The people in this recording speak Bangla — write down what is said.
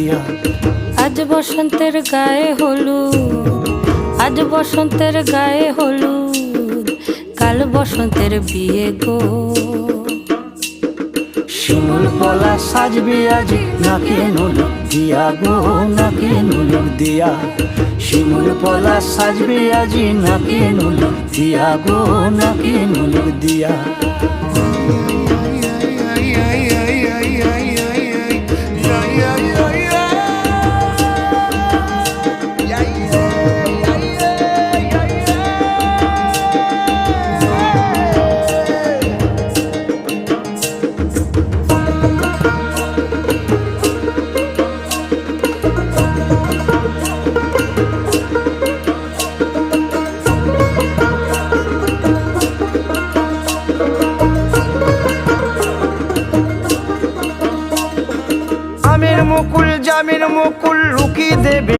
দিয়া। আজ বসন্তের গায়ে হলুদ, আজ বসন্তের গায়ে হলুদ, কাল বসন্তের বিয়ে গো। শিমুল পলা সাজবে আজি নাকে নুলুক দিয়া গো, নাকে নুলুক দিয়া। শিমুল পলা সাজবে আজি নাকে নুলুক দিয়া গো, নাকে নুলুক দিয়া। আমের মুকুল জামের মুকুল লুকিয়ে দেবে